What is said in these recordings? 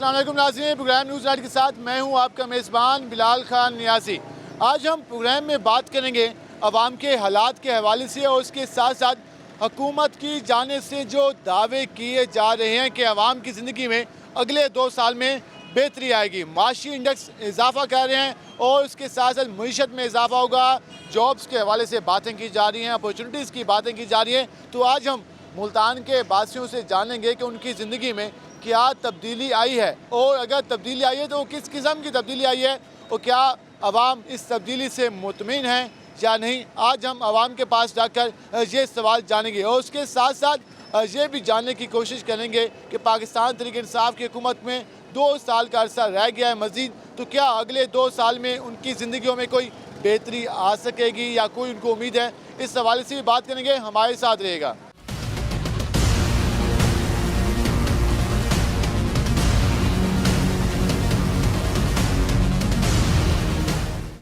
अस्सलाम वालेकुम नाज़रीन, प्रोग्राम न्यूज़ नाइट के साथ मैं हूं आपका मेज़बान बिलाल खान नियाज़ी। आज हम प्रोग्राम में बात करेंगे अवाम के हालात के हवाले से और उसके साथ साथ हुकूमत की जानिब से जो दावे किए जा रहे हैं कि अवाम की ज़िंदगी में अगले 2 साल में बेहतरी आएगी। माशी इंडेक्स इजाफा कर रहे हैं और उसके साथ साथ मीशत में इजाफा होगा। जॉब्स के हवाले से बातें की जा रही हैं, अपॉर्चुनिटीज़ की बातें की जा रही हैं। तो आज हम मुल्तान के वासियों से जानेंगे कि उनकी ज़िंदगी में क्या तब्दीली आई है और अगर तब्दीली आई है तो किस किस्म की तब्दीली आई है और क्या अवाम इस तब्दीली से मुतमिन है या नहीं। आज हम अवाम के पास जाकर ये सवाल जानेंगे और उसके साथ साथ ये भी जानने की कोशिश करेंगे कि पाकिस्तान तहरीक इंसाफ की हुकूमत में 2 साल का अरसा रह गया है मज़ीद, तो क्या अगले 2 साल में उनकी ज़िंदगियों में कोई बेहतरी आ सकेगी या कोई उनको उम्मीद है। इस हवाले से भी बात करेंगे, हमारे साथ रहेगा।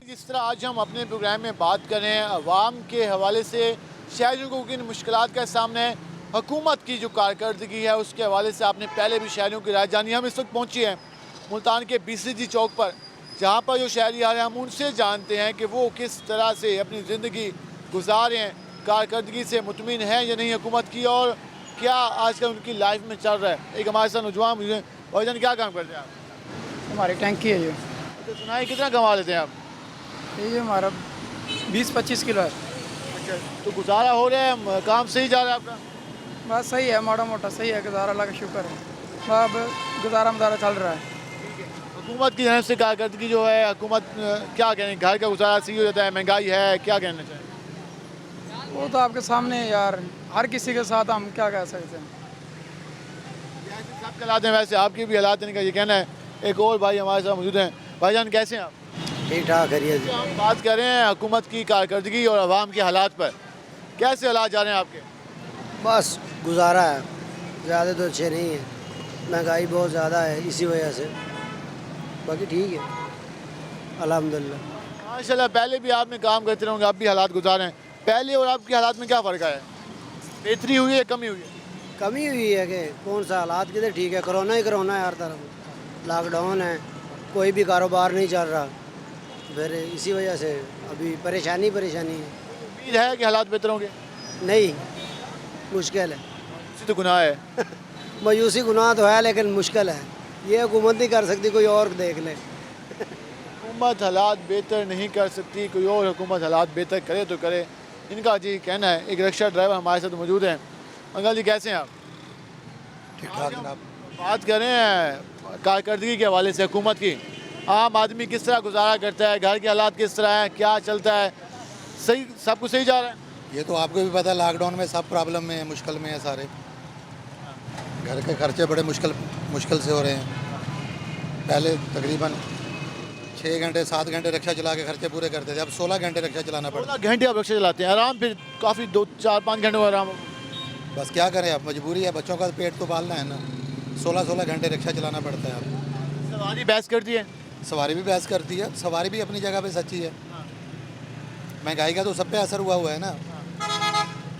जिस तरह आज हम अपने प्रोग्राम में बात कर रहे हैं अवाम के हवाले से, शहरियों को किन मुश्किलात का सामना है, हुकूमत की जो कारकर्दगी है उसके हवाले से आपने पहले भी शहरियों की राय जानी। हम इस वक्त पहुँचे हैं मुल्तान के BCG चौक पर, जहाँ पर जो शहरी आ रहे हैं हम उनसे जानते हैं कि वो किस तरह से अपनी ज़िंदगी गुजार रहे हैं, कारकर्दगी से मुतमिन है या नहीं हुकूमत की, और क्या आजकल उनकी लाइफ में चल रहा है। एक हमारे साथ नौजवान मुझे, भाईजान क्या काम करते हैं आप? हमारी टैंकी है ये। तो सुनाए कितना कमा लेते हैं आप? ये हमारा 20-25 किलो है। अच्छा, तो गुजारा हो रहा है, काम सही जा रहा है आपका? बस सही है, माड़ा मोटा सही है, गुजारा अल्लाह का शुक्र है। अब गुजारा मजारा चल रहा है। हुकूमत की जानिब से कारकर्दगी जो है, हुकूमत क्या कहने, घर का गुजारा सही हो जाता है, महंगाई है, क्या कहना चाहिए? वो तो आपके सामने है यार, हर किसी के साथ हम क्या कह सकते हैं। सब के हालात हैं, वैसे आपके भी हालात हैं, ये कहना है। एक और भाई हमारे साथ मौजूद हैं। भाईजान कैसे हैं आप? ठीक ठाक करिए। हम बात कर रहे हैं हुकूमत की कारकर्दगी और अवाम के हालात पर। कैसे हालात जा रहे हैं आपके? बस गुजारा है, ज़्यादा तो अच्छे नहीं है, महंगाई बहुत ज़्यादा है इसी वजह से, बाकी ठीक है अल्हम्दुलिल्लाह। माशाल्लाह, पहले भी आपने काम करते रहोगे, आप भी हालात गुजार हैं। पहले और आपके हालात में क्या फ़र्क है? बेहतरी हुई है, कमी हुई है? कमी हुई है कि कौन सा हालात किधर ठीक है, कोरोना ही कोरोना है हर तरफ, लॉकडाउन है, कोई भी कारोबार नहीं चल रहा, फिर इसी वजह से अभी परेशानी है। उम्मीद है कि हालात बेहतर होंगे? नहीं, मुश्किल है। इसी तो गुनाह है। मायूसी गुनाह तो है लेकिन मुश्किल है, ये हुकूमत नहीं कर सकती, कोई और देख ले। हुकूमत हालात बेहतर नहीं कर सकती, कोई और हुकूमत हालात बेहतर करे तो करे, इनका जी कहना है। एक रिक्शा ड्राइवर हमारे साथ मौजूद हैं। अंकल जी कैसे हैं आप? ठीक ठाक जनाब। बात कर रहे हैं कारकर्दगी के हवाले से हुकूमत की, आम आदमी किस तरह गुजारा करता है, घर के हालात किस तरह हैं, क्या चलता है, सही सब कुछ सही जा रहा है? ये तो आपको भी पता है, लॉकडाउन में सब प्रॉब्लम में है, मुश्किल में है सारे। घर के खर्चे बड़े मुश्किल से हो रहे हैं। पहले तकरीबन 6 घंटे 7 घंटे रिक्शा चला के खर्चे पूरे करते थे, अब 16 घंटे रिक्शा चलाना पड़ता 16 घंटे आप रिक्शा चलाते हैं, आराम फिर काफ़ी 2-4-5 घंटे में आराम हो। है। बस क्या करें, अब मजबूरी है, बच्चों का पेट तो पालना है ना। 16 घंटे रिक्शा चलाना पड़ता है अब। सवारी बहस करती है? सवारी भी बहस करती है, सवारी भी अपनी जगह पे सच्ची है। महंगाई का तो सब पे असर हुआ है ना।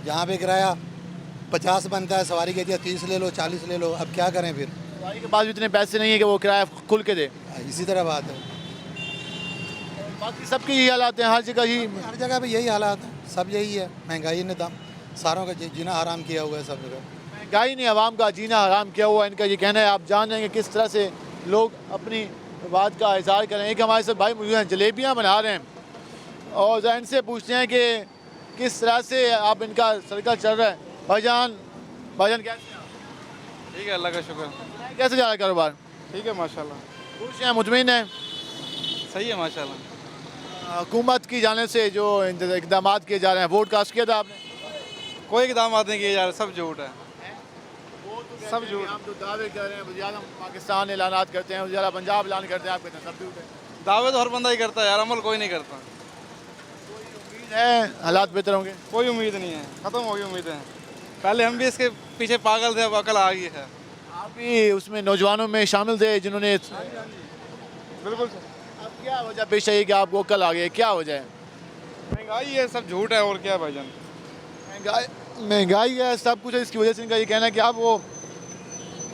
जहाँ पे किराया 50 बनता है, सवारी कहती है 30 ले लो, 40 ले लो, अब क्या करें फिर? सवारी के पास भी इतने पैसे नहीं है कि वो किराया खुल के दे। इसी तरह बात है, बाकी सबके यही हालात हैं, हर जगह ही। हर जगह पे यही हालात है, सब यही है। महंगाई ने दाम सारों का जीना हराम किया हुआ है सब जगह। महंगाई ने आवाम का जीना हराम किया हुआ है, इनका ये कहना है। आप जान रहे हैं कि किस तरह से लोग अपनी बात का इजहार करें। एक हमारे साथ भाई मुझे जलेबियाँ बना रहे हैं और ज़रा इनसे पूछते हैं कि किस तरह से आप इनका सर्कल चल रहा है। भाईजान कैसे हैं आप? ठीक है, अल्लाह का शुक्र। कैसे जा रहा है कारोबार? ठीक है माशाल्लाह। खुश हैं, मुतमिन हैं? सही है माशाल्लाह। हुकूमत की जाने से जो इकदाम किए जा रहे हैं, वोट कास्ट किया था आपने? कोई इकदाम नहीं किए जा रहे, सब झूठ है। सब झूठ। हम तो दावे कर रहे हैं, वज़ीर-ए-आज़म पाकिस्तान ऐलानात करते हैं, वज़ीर-ए-आज़म पंजाब ऐलान करते हैं, आप कहते हैं सब झूठ है। दावे तो हर बंदा ही करता है यार, अमल कोई नहीं करता। उम्मीद है हालात बेहतर होंगे? कोई उम्मीद नहीं है, ख़त्म हो गई उम्मीदें। पहले हम भी इसके पीछे पागल थे, अब अकल आ गई है। आप भी उसमें नौजवानों में शामिल थे जिन्होंने, बिल्कुल। अब क्या वजह पेश आई कि आपको कल आ गए, क्या वजह है? महंगाई है, सब झूठ है, और क्या भाईजान। महंगाई है, सब कुछ है, इसकी वजह से इनका ये कहना है कि आप वो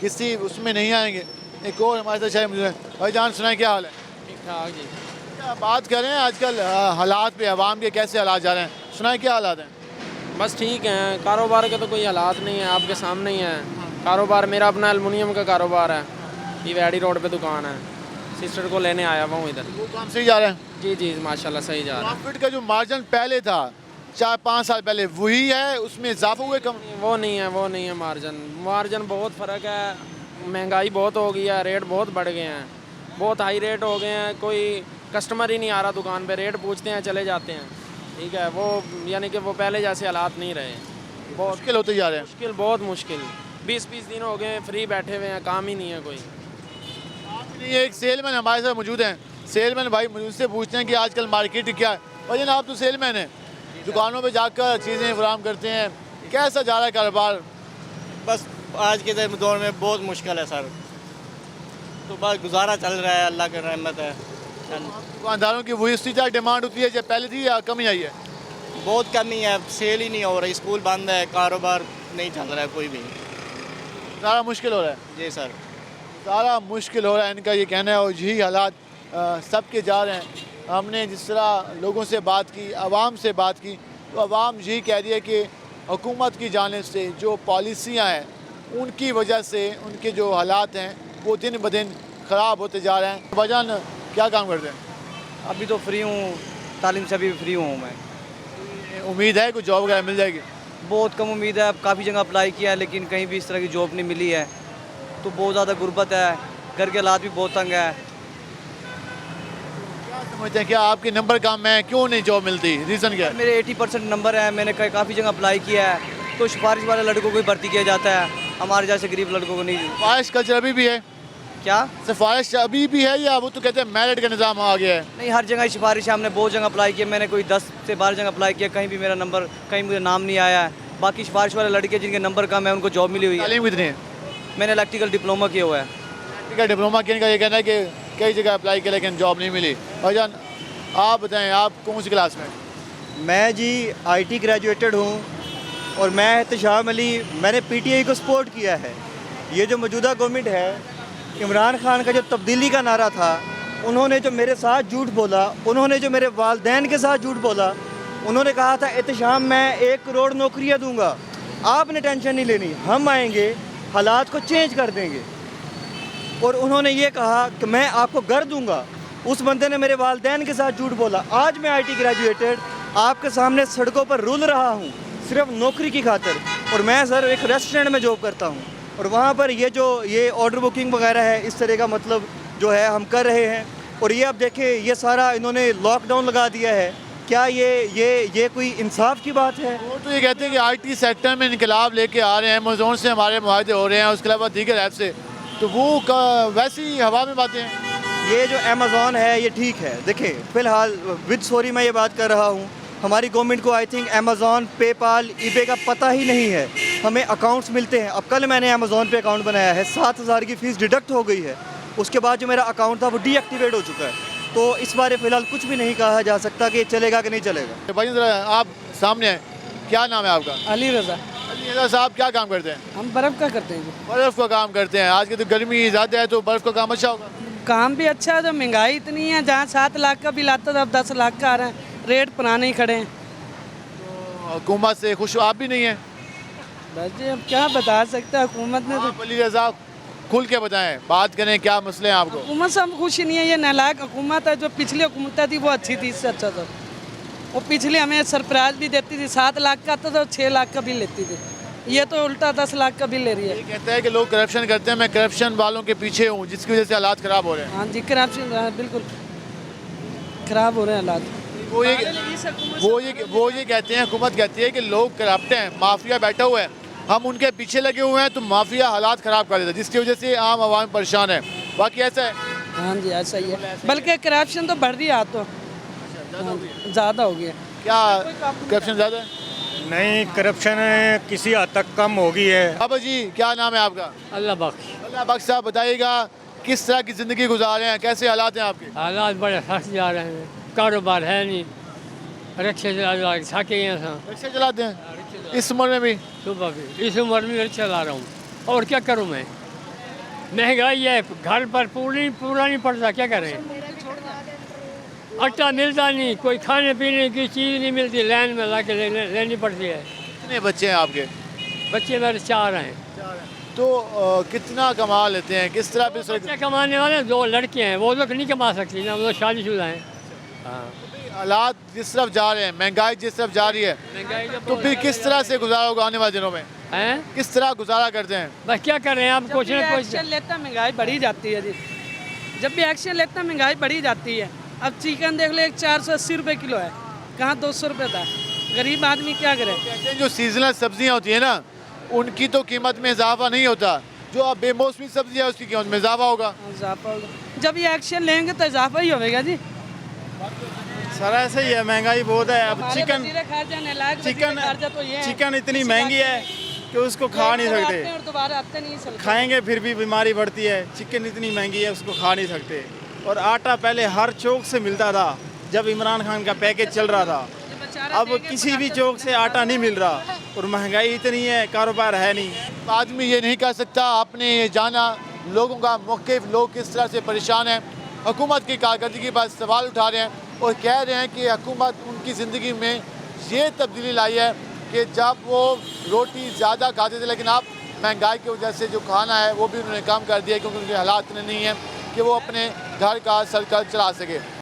किसी उसमें नहीं आएंगे। एक और हमारे साथ शायद मुझे भाईजान सुनाए क्या हाल है? ठीक ठाक जी। क्या बात करें आजकल हालात पे, आवाम के कैसे हालात जा रहे हैं, सुनाए क्या हालात हैं? बस ठीक हैं, कारोबार के तो कोई हालात नहीं है, आपके सामने ही है। कारोबार मेरा अपना एलुमिनियम का कारोबार है, ये वैडी रोड पे दुकान है, सिस्टर को लेने आया हुआ हूँ इधर। वो काम सही जा रहा है? जी जी माशाल्लाह सही जा रहा प्रॉफिट का जो मार्जिन पहले था 4-5 साल पहले वही है, उसमें इजाफा हुए कम? है। वो नहीं है मार्जिन बहुत फ़र्क है, महंगाई बहुत हो गई है, रेट बहुत बढ़ गए हैं, बहुत हाई रेट हो गए हैं, कोई कस्टमर ही नहीं आ रहा दुकान पे, रेट पूछते हैं चले जाते हैं। ठीक है, वो यानी कि वो पहले जैसे हालात नहीं रहे, बहुत मुश्किल होते जा रहे हैं। मुश्किल, बहुत मुश्किल। 20-20 दिन हो गए फ्री बैठे हुए हैं, काम ही नहीं है कोई। ये एक सेलमैन हमारे साथ मौजूद हैं। सेलमैन भाई मुझसे पूछते हैं कि आजकल मार्केट क्या है। भाई आप तो सेलमैन हैं, दुकानों पे जाकर चीज़ें फराहम करते हैं, कैसा जा रहा है कारोबार? बस आज के दौर में बहुत मुश्किल है सर, तो बस गुजारा चल रहा है, अल्लाह की रहमत है। दुकानदारों की वही उसी तरह डिमांड होती है जब पहले थी या कमी आई है? बहुत कमी है, सेल ही नहीं हो रही, स्कूल बंद है, कारोबार नहीं चल रहा है कोई भी। सारा मुश्किल हो रहा है? जी सर। सारा मुश्किल हो रहा है, इनका ये कहना है, और यही हालात सबके जा रहे हैं। हमने जिस तरह लोगों से बात की, आवाम से बात की, तो आवाम यही कह रही है कि हुकूमत की जानिब से जो पॉलिसियाँ हैं उनकी वजह से उनके जो हालात हैं वो दिन ब दिन ख़राब होते जा रहे हैं। भाईजान क्या काम करते हैं? अभी तो फ्री हूँ, तालीम से अभी फ्री हूँ मैं। उम्मीद है कुछ जॉब वगैरह मिल जाएगी? बहुत कम उम्मीद है, काफ़ी जगह अप्लाई किया है लेकिन कहीं भी इस तरह की जॉब नहीं मिली है, तो बहुत ज़्यादा गुर्बत है, घर के हालात भी बहुत तंग है। क्या समझते हैं, क्या आपके नंबर कम है, क्यों नहीं जॉब मिलती, रीज़न क्या है? मेरे 80% नंबर है, मैंने काफ़ी जगह अप्लाई किया है, तो सिफारिश वाले लड़कों को ही भर्ती किया जाता है, हमारे जैसे गरीब लड़कों को नहीं। सिफारिश कल्चर अभी भी है? क्या सिफारिश अभी भी है या वो तो कहते हैं मेरिट का निज़ाम आ गया है? नहीं, हर जगह ही सिफारिश है, हमने बहुत जगह अप्लाई किया, मैंने कोई 10 से 12 जगह अप्लाई किया, कहीं भी मेरा नंबर, कहीं मुझे नाम नहीं आया है। बाकी सिफारिश वाले लड़के जिनके नंबर कम है उनको जॉब मिली हुई है। तालीम कितनी है? मैंने इलेक्ट्रिकल डिप्लोमा किया हुआ है। ठीक है, डिप्लोमा किया, ये कहना है कि कई जगह अप्लाई किया लेकिन जॉब नहीं मिली। भाईजान आप बताएं, आप कौन सी क्लास में? मैं जी आईटी ग्रेजुएटेड हूँ और मैं एहतशाम अली, मैंने पीटीआई को सपोर्ट किया है। ये जो मौजूदा गवर्नमेंट है, इमरान खान का जो तब्दीली का नारा था, उन्होंने जो मेरे साथ झूठ बोला, उन्होंने जो मेरे वालदैन के साथ झूठ बोला, उन्होंने कहा था एहतशाम मैं 1 करोड़ नौकरियाँ दूँगा, आपने टेंशन नहीं लेनी, हम आएंगे हालात को चेंज कर देंगे। और उन्होंने ये कहा कि मैं आपको घर दूंगा, उस बंदे ने मेरे वालदैन के साथ झूठ बोला। आज मैं आईटी ग्रेजुएटेड आपके सामने सड़कों पर रुल रहा हूँ सिर्फ नौकरी की खातिर, और मैं सर एक रेस्टोरेंट में जॉब करता हूँ, और वहाँ पर ये ऑर्डर बुकिंग वगैरह है, इस तरह का मतलब जो है हम कर रहे हैं। और ये अब देखें, ये सारा इन्होंने लॉकडाउन लगा दिया है, क्या ये कोई इंसाफ की बात है? वो तो ये कहते हैं कि आईटी सेक्टर में इनकलाब लेके आ रहे हैं, अमेज़ॉन से हमारे मुआहदे हो रहे हैं, उसके अलावा दीगर ऐप से, तो वो वैसी हवा में बातें हैं। ये जो अमेज़ॉन है ये ठीक है, देखिए फ़िलहाल विद सॉरी मैं ये बात कर रहा हूँ, हमारी गवर्नमेंट को I think Amazon, PayPal, eBay का पता ही नहीं है, हमें अकाउंट्स मिलते हैं। अब कल मैंने अमेज़ॉन पे अकाउंट बनाया है, 7,000 की फ़ीस डिडक्ट हो गई है, उसके बाद जो मेरा अकाउंट था वो डीएक्टिवेट हो चुका है, तो इस बारे फ़िलहाल कुछ भी नहीं कहा जा सकता कि ये चलेगा कि नहीं चलेगा। भाई जरा आप सामने हैं, क्या नाम है आपका? अली रज़ा। अली रज़ा साहब क्या काम करते हैं? हम बर्फ़ का करते हैं। बर्फ़ का काम करते हैं। आज की तो गर्मी ज़्यादा है तो बर्फ़ का काम अच्छा होगा। काम भी अच्छा है, जो महंगाई इतनी है, जहाँ 7 लाख का बिल आता था अब 10 लाख का आ रहा है, रेट पुराने ही खड़े हैं। तो हुकूमत से खुश आप भी नहीं हैं? बस जी अब क्या बता सकते हैं, हुकूमत ने तो, आप अली रज़ा खुल के बताएं, बात करें, क्या मसले हैं आपको? हुकूमत से हम खुश ही नहीं है। ये नालायक हुकूमत है, जो पिछली हुकूमत थी वो अच्छी थी, इससे अच्छा था। वो पिछली हमें सरप्राइज भी देती थी, 7 लाख का आता था, 6 लाख का बिल लेती थी, ये तो उल्टा 10 लाख का बिल ले रही है। ये कहता है कि लोग करप्शन करते हैं, मैं करप्शन वालों के पीछे हूँ जिसकी वजह से हालात ख़राब हो रहे हैं। हाँ जी, करप्शन, बिल्कुल ख़राब हो रहे हैं हालात। वो ये कहते हैं, हुकूमत कहती है कि लोग करप्ट हैं, माफिया बैठा हुआ है, हम उनके पीछे लगे हुए हैं, तो माफिया हालात ख़राब कर देता है, जिसकी वजह से आम आवाम परेशान है। बाकी ऐसा है? हाँ जी ऐसा ही है, बल्कि करप्शन तो बढ़ रही है, तो ज़्यादा हो गया। क्या करप्शन ज़्यादा है? नहीं, करप्शन किसी हद तक कम हो गई है। बाबा जी क्या नाम है आपका? अल्लाह बख्श। अल्लाह बख्श साहब बताइएगा, किस तरह की ज़िंदगी गुजार रहे हैं, कैसे हालात हैं आपके? हालात बड़े सख्त जा रहे हैं, कारोबार है नहीं, रिक्शे चला थके हैं। रिक्शा चलाते हैं इस उम्र में भी? सुबह भी इस उम्र में रिक्शा चला रहा हूँ, और क्या करूँ मैं? महंगाई है, घर पर पूरा नहीं पड़ता, क्या करें। आटा मिलता नहीं, कोई खाने पीने की चीज़ नहीं मिलती, लाइन में ला के लेनी पड़ती है। कितने बच्चे हैं आपके? बच्चे मेरे 4 हैं। तो कितना कमा लेते हैं, किस तरह पे बच्चे कमाने वाले 2 लड़के हैं, वो लोग नहीं कमा सकती ना, वो लोग शादीशुदा हैं। हाँ, हालात जिस तरफ जा रहे हैं, महंगाई जिस तरफ जा रही है, महंगाई तो फिर किस तरह से गुजारा होगा आने वाले दिनों में? हैं, किस तरह गुजारा करते हैं? बस क्या कर रहे हैं आप, कुछ ना कुछ। एक्शन लेता महंगाई बढ़ी जाती है जी, जब भी एक्शन लेता महंगाई बढ़ी जाती है। अब चिकन देख लो, एक 480 रुपये किलो है, कहाँ 200 रुपये था। गरीब आदमी क्या करे। कहते हैं जो सीजनल सब्जियां होती है ना, उनकी तो कीमत में इजाफा नहीं होता, जो अब बेमौसमी सब्जी है उसकी कीमत में इजाफा होगा। इजाफा होगा, जब ये एक्शन लेंगे तो इजाफा ही होगा जी। सर ऐसे ही है, महंगाई बहुत है। अब हमारे चिकन वज़ीर ख़ारजा नालायक वज़ीर चिकन ख़ारजा तो ये है। चिकन इतनी किसी महंगी बात है कि उसको खा नहीं आते सकते। हैं और दोबारा आते नहीं सकते। खाएंगे फिर भी बीमारी बढ़ती है। चिकन इतनी महंगी है, उसको खा नहीं सकते। और आटा पहले हर चौक से मिलता था जब इमरान खान का पैकेज चल रहा था, अब किसी भी चौक से आटा नहीं मिल रहा। और महंगाई इतनी है, कारोबार है नहीं। आदमी ये नहीं कर सकता। आपने ये जाना लोगों का मौक़िफ़, लोग किस तरह से परेशान हैं, हुकूमत की कारकर्दगी पर सवाल उठा रहे हैं और कह रहे हैं कि हुकूमत उनकी ज़िंदगी में ये तब्दीली लाई है कि जब वो रोटी ज़्यादा खाते थे, लेकिन अब महंगाई की वजह से जो खाना है वो भी उन्होंने कम कर दिया, क्योंकि उनके हालात इतने नहीं हैं कि वो अपने घर का सर्कल चला सके।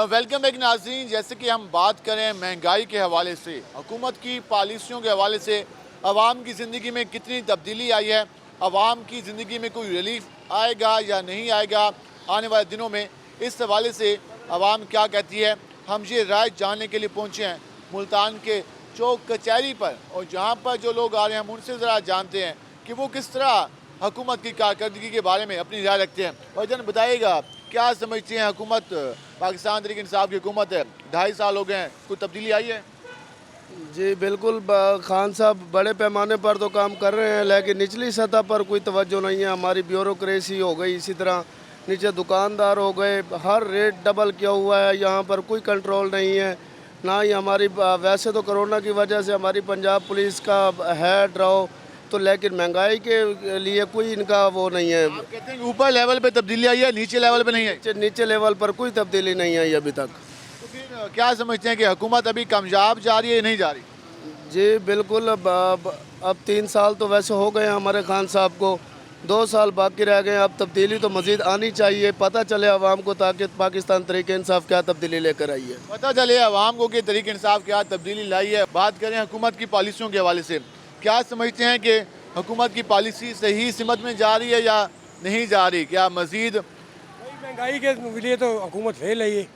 वेलकम बैक नाज़रीन। जैसे कि हम बात करें महंगाई के हवाले से, हुकूमत की पॉलिसियों के हवाले से आवाम की ज़िंदगी में कितनी तब्दीली आई है, आवाम की ज़िंदगी में कोई रिलीफ आएगा या नहीं आएगा आने वाले दिनों में, इस हवाले से आवाम क्या कहती है, हम ये राय जानने के लिए पहुँचे हैं मुल्तान के चौक कचहरी पर। और जहाँ पर जो लोग आ रहे हैं हम उनसे ज़रा जानते हैं कि वो किस तरह हुकूमत की कारकर्दगी के बारे में अपनी राय रखते हैं। और जन बताइएगा क्या समझते हैं, हुकूमत पाकिस्तान तहरीक इंसाफ की हुकूमत है, 2.5 साल हो गए हैं, कोई तब्दीली आई है? जी बिल्कुल, खान साहब बड़े पैमाने पर तो काम कर रहे हैं, लेकिन निचली सतह पर कोई तवज्जो नहीं है। हमारी ब्यूरोक्रेसी हो गई, इसी तरह नीचे दुकानदार हो गए, हर रेट डबल किया हुआ है, यहाँ पर कोई कंट्रोल नहीं है ना ही हमारी। वैसे तो कोरोना की वजह से हमारी पंजाब पुलिस का है ड्राव, तो लेकिन महंगाई के लिए कोई इनका वो नहीं है। आप कहते हैं कि ऊपर लेवल पे तब्दीली आई है, नीचे लेवल पे नहीं है? नीचे लेवल पर कोई तब्दीली नहीं आई अभी तक। तो फिर क्या समझते हैं कि हुकूमत अभी कामयाब जा रही है या नहीं जा रही? जी बिल्कुल, अब 3 साल तो वैसे हो गए हमारे खान साहब को, 2 साल बाकी रह गए। अब तब्दीली तो मज़ीद आनी चाहिए, पता चले आवाम को, ताकि पाकिस्तान तहरीक इंसाफ क्या तब्दीली लेकर आई है। पता चले आवाम को कि तहरीक इंसाफ क्या तब्दीली लाई है। बात करें हुकूमत की पॉलिसियों के हवाले से, क्या समझते हैं कि हुकूमत की पॉलिसी सही सिमत में जा रही है या नहीं जा रही? क्या मज़ीद महंगाई के लिए तो हुकूमत फेल है ये,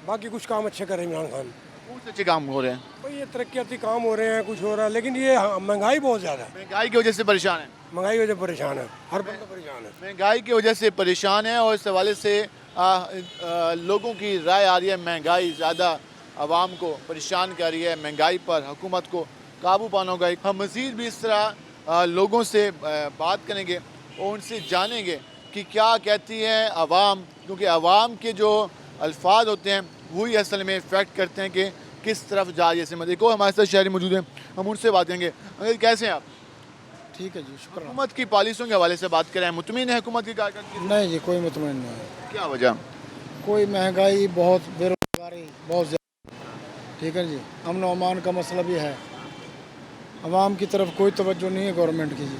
बाकी कुछ काम अच्छे कर रहे हैं इमरान खान। कौन से अच्छे काम हो रहे हैं? भाई ये तरक्याती काम हो रहे हैं, कुछ हो रहा है, लेकिन ये महंगाई बहुत ज़्यादा है। महंगाई की वजह से परेशान है। महंगाई की वजह से परेशान है, हर बंदा परेशान है। महंगाई की वजह से परेशान है और इस हवाले से लोगों की राय आ रही है महंगाई ज़्यादा आवाम को परेशान कर रही है, महंगाई पर हुकूमत को काबू पाना होगा। हम मज़ीद भी इस तरह लोगों से बात करेंगे और उनसे जानेंगे कि क्या कहती है आवाम, क्योंकि आवाम के जो अल्फाज होते हैं वही असल में इफ़ेक्ट करते हैं कि किस तरफ जा रही है सिमत। एक और हमारे साथ शहरी मौजूद हैं, हम उनसे बात करेंगे। अंकल कैसे हैं आप? ठीक है जी, शुक्र। हुकूमत की पॉलिसियों के हवाले से बात करें, मुतमिन है हुकूमत की कारकर्दगी? नहीं जी, कोई मुतमईन नहीं है। क्या वजह? कोई महंगाई बहुत, बेरोजगारी बहुत ज़्यादा, ठीक है जी, अमन व अमान का मसला भी है, आवाम की तरफ कोई तवज्जो नहीं है गवर्नमेंट की जी।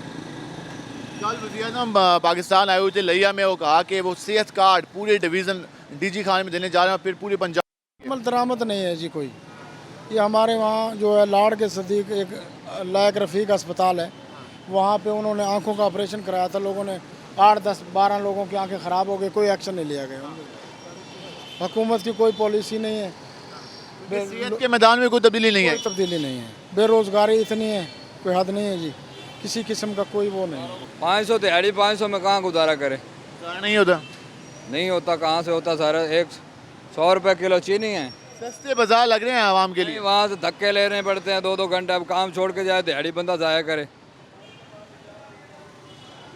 कल वज़ीर-ए-आज़म पाकिस्तान आए हुए थे लिया में, वो कहा कि वो सेहत कार्ड पूरे डिवीज़न DG खाने में देने जा रहे हैं, फिर पूरे पंजाब। अमल दरामद नहीं है जी कोई। ये हमारे वहाँ जो है लाड़ के सदीक एक लायक रफ़ीक अस्पताल है, वहाँ पे उन्होंने आंखों का ऑपरेशन कराया था, लोगों ने 8, 10, 12 लोगों की आंखें ख़राब हो गई, कोई एक्शन नहीं लिया गया। हुकूमत की कोई पॉलिसी नहीं है, सेहत के मैदान में कोई तब्दीली नहीं है। कोई तब्दीली नहीं है, बेरोज़गारी इतनी है, कोई हद नहीं है जी, किसी किस्म का कोई वो नहीं है। 500 दिहाड़ी 500 में कहाँ गुजारा करे? नहीं होता, नहीं होता, कहाँ से होता? सारा 100 रुपये किलो चीनी है, सस्ते बाजार लग रहे हैं आवाम के लिए। वहाँ से धक्के लेने पड़ते हैं 2-2 घंटे, अब काम छोड़ के जाए दिहाड़ी बंदा जाया करे।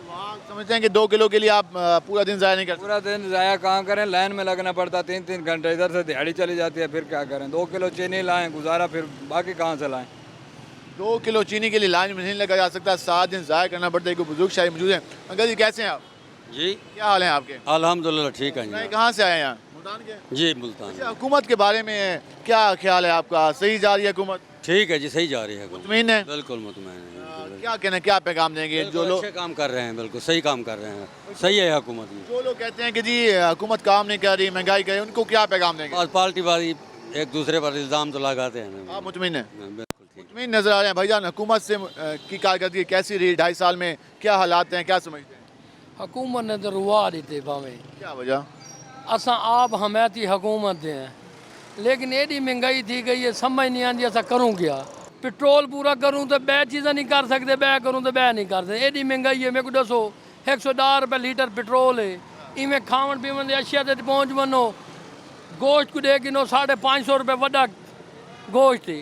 वहाँ समझते हैं कि 2 किलो के लिए आप पूरा दिन ज़ाया नहीं करते। पूरा दिन जाया कहाँ करें, लाइन में लगना पड़ता 3-3 घंटे, इधर से दिहाड़ी चली जाती है, फिर क्या करें। 2 किलो चीनी लाएं गुजारा, फिर बाकी कहाँ से लाएं। 2 किलो चीनी के लिए लाइन में नहीं लगा जा सकता, 7 दिन ज़ाया करना पड़ता है। कोई बुजुर्ग शाही मौजूद है। अंकल जी कैसे हैं आप? जी क्या हाल है आपके? अल्हम्दुलिल्लाह ठीक है नहीं, कहाँ से आए हैं यहाँ? मुल्तान के? जी मुल्तान अच्छा, हुकूमत के बारे में क्या ख्याल है आपका? सही जा रही है हुकूमत? ठीक है जी, सही जा रही है मुतमईन है? बिल्कुल मुतमईन है। क्या कहना, क्या पैगाम देंगे जो लोग अच्छे काम कर रहे हैं, बिल्कुल सही काम कर रहे हैं, सही है हुकूमत में। जो लोग कहते हैं कि जी हुकूमत काम नहीं कर रही, महंगाई कर रही, उनको क्या पैगाम देंगे? और पार्टीबाजी एक दूसरे पर इल्ज़ाम तो लगाते हैं। आप मुतमईन है? बिल्कुल ठीक। मुतमईन नजर आ रहे हैं भाईजान। हुकूमत से की कारकर्दगी कैसी रही 2.5 साल में? क्या हालात हैं, क्या समझते हैं? हुकूमत ने तो रुआ दी भावे क्या वजह? असा आप हमायती हुकूमत हैं, लेकिन एडी महंगाई थी गई है, समझ नहीं आती असा करूँ क्या। पेट्रोल पूरा करूँ तो बै चीज़ें नहीं कर सकते, बै करूँ तो बै नहीं कर सकते। एडी महंगाई है, मेरे को दसो 110 रुपये लीटर पेट्रोल है। इवें खावन पीवन की अशिया ते पहुँच वनो, गोश्त को दे किनो 550 रुपये वड्डा गोश्त है।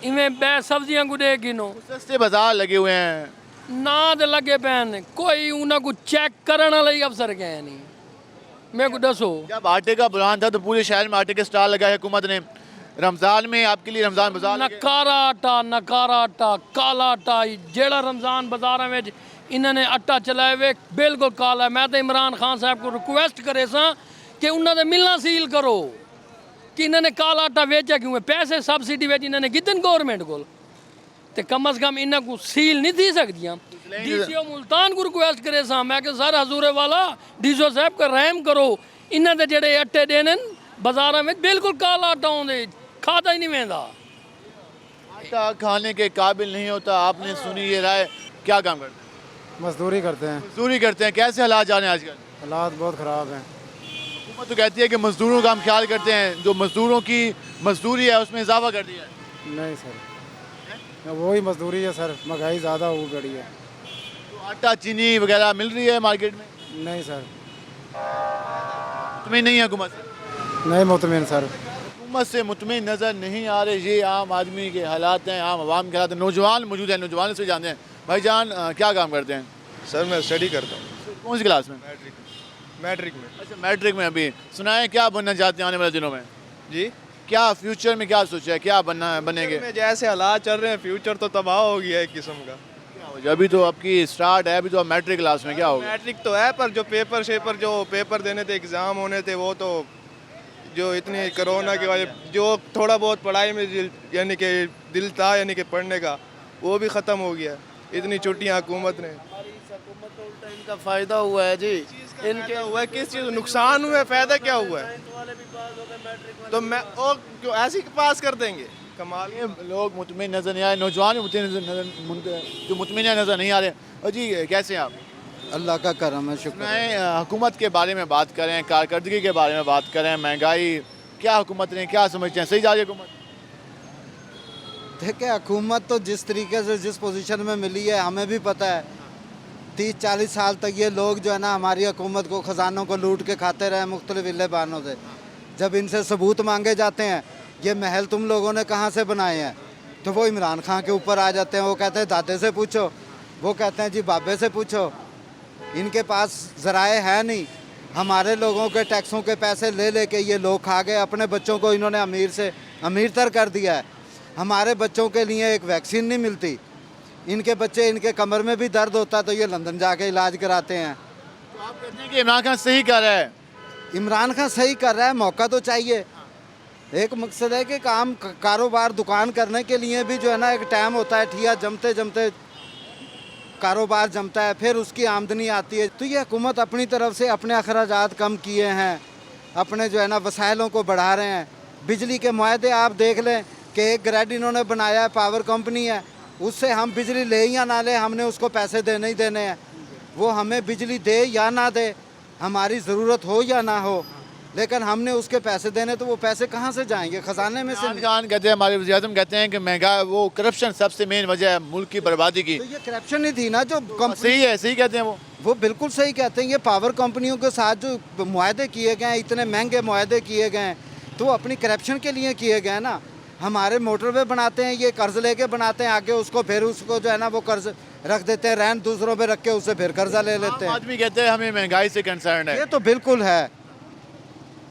इवें बै सब्जियां को दे किनो सस्ते बाजार लगे हुए हैं ना तो लगे पैन, कोई उन्हें को चेक करने वाला अफसर गए नहीं। मेरे को दसो, जब आटे का बुरान था तो पूरे शहर में आटे के स्टॉल लगाए हुकूमत ने। रमजान में आपके लिए रमजान बाजार लगे। नकारा आटा काला आटा, जेड़ा रमजान बाजार में इन्होंने आटा चलाए हुए बिल्कुल काला। मैं तो इमरान खान साहब को रिक्वेस्ट करे सा कि उन्होंने मिलना सील करो कि इन्होंने काला आटा वेचा क्यों है। पैसे सब्सिडी वेच इन्होंने कितने गौरमेंट को, तो कम अज कम इन्हों को सील नहीं थी सकदियाँ। डीसीओ मुल्तान को रिक्वेस्ट करे सा, मैं कि सर हजूरे वाला डीसीओ साहब का रहम करो, इन्होंने जेडे आटे देने बाजार में बिल्कुल काला आटा आते, खाता ही नहीं वेंदा। आटा खाने के काबिल नहीं होता, आपने सुनी ये राय। क्या काम करते हैं? मजदूरी करते हैं। मजदूरी करते हैं। कैसे हालात जा रहे हैं आजकल? हालात बहुत ख़राब हैं। हुकूमत तो कहती है कि मजदूरों का हम ख्याल करते हैं, जो मजदूरों की मजदूरी है उसमें इजाफा कर दिया है। नहीं सर, वही मजदूरी है सर, महंगाई ज़्यादा हो गई है। तो आटा चीनी वगैरह मिल रही है मार्केट में? नहीं सर, तुम्हें नहीं है हुकूमत से? नहीं मुतमिन सर। हुकूमत से मुतमिन नज़र नहीं आ रहे। ये आम आदमी के हालात हैं, आम आवाम के हालात हैं। नौजवान मौजूद हैं, नौजवान से जानते हैं। भाईजान क्या काम करते हैं? सर मैं स्टडी करता हूँ। कौन सी क्लास में? मैट्रिक में। अच्छा, मैट्रिक में। अभी सुनाए क्या बनना चाहते हैं आने वाले दिनों में? जी क्या फ्यूचर में क्या सोचा है, क्या बनेंगे? में जैसे हालात चल रहे हैं फ्यूचर तो तबाह हो गया है एक किस्म का। क्या हो जाए? अभी तो आपकी स्टार्ट है, अभी तो आप मैट्रिक क्लास में। क्या होगा? मैट्रिक तो है पर जो पेपर देने थे, एग्ज़ाम होने थे, वो तो जो इतनी कोरोना की वजह जो थोड़ा बहुत पढ़ाई में यानी कि दिल था यानी कि पढ़ने का, वो भी ख़त्म हो गया। इतनी छुट्टियाँ हुकूमत ने। इनका फ़ायदा हुआ है जी, इनके हुआ है किस चीज़ नुकसान हुआ है, फ़ायदा क्या हुआ है? तो मैं और क्यों ऐसे ही पास कर देंगे? कमाल। ये लोग मुतमिन नज़र नहीं आ रहे, नौजवान जो मुतमिन नज़र नहीं आ रहे। और जी कैसे हैं आप? अल्लाह का करम है, शुक्र है। मैं हुकूमत के बारे में बात करें, कारकर्दगी के बारे में बात करें, महंगाई, क्या हुकूमत ने क्या समझते हैं? सही जा रही है हुकूमत? देखिए, हुकूमत तो जिस तरीके से जिस पोजीशन में मिली है हमें भी पता है। 30-40 साल तक ये लोग जो है ना हमारी हुकूमत को ख़जानों को लूट के खाते रहे मुख्तलिफ विल्ले बहानों से। जब इनसे सबूत मांगे जाते हैं, ये महल तुम लोगों ने कहाँ से बनाए हैं, तो वो इमरान खान के ऊपर आ जाते हैं। वो कहते हैं दादे से पूछो, वो कहते हैं जी बाबे से पूछो। इनके पास ज़राए है नहीं। हमारे लोगों के टैक्सों के पैसे ले लेके ये लोग खा गए। अपने बच्चों को इन्होंने अमीर से अमीर तर कर दिया है। हमारे बच्चों के लिए एक वैक्सीन नहीं मिलती। इनके बच्चे, इनके कमर में भी दर्द होता है तो ये लंदन जाके इलाज कराते हैं। तो आप कहते हैं कि इमरान खान सही कर रहा है? इमरान खान सही कर रहा है, मौका तो चाहिए। एक मकसद है कि काम कारोबार दुकान करने के लिए भी जो है ना एक टाइम होता है, ठिया जमते जमते कारोबार जमता है, फिर उसकी आमदनी आती है। तो ये हुकूमत अपनी तरफ से अपने अखराजात कम किए हैं, अपने जो है ना वसाइलों को बढ़ा रहे हैं। बिजली के मुआहदे आप देख लें कि एक ग्रिड इन्होंने बनाया है, पावर कंपनी है, उससे हम बिजली ले या ना ले हमने उसको पैसे देने ही देने हैं। वो हमें बिजली दे या ना दे, हमारी ज़रूरत हो या ना हो, लेकिन हमने उसके पैसे देने, तो वो पैसे कहाँ से जाएंगे? ख़जाने में से। इमरान खान कहते हैं, हमारे वज़ीर-ए-आज़म कहते हैं कि महंगा वो करप्शन सबसे मेन वजह है मुल्क की बर्बादी की। तो ये करप्शन ही थी ना जो सही है, सही कहते हैं वो बिल्कुल सही कहते हैं। ये पावर कंपनियों के साथ जो मुआहदे किए गए हैं, इतने महंगे मुआहदे किए गए हैं, तो अपनी करप्शन के लिए किए गए ना। हमारे मोटरवे बनाते हैं, ये कर्ज लेके बनाते हैं, आगे उसको फिर उसको जो है ना वो कर्ज रख देते हैं, रैन दूसरों पे रख के उससे फिर कर्जा ले लेते हैं। आदमी कहते हैं हमें महंगाई से कंसर्न है। ये तो बिल्कुल है,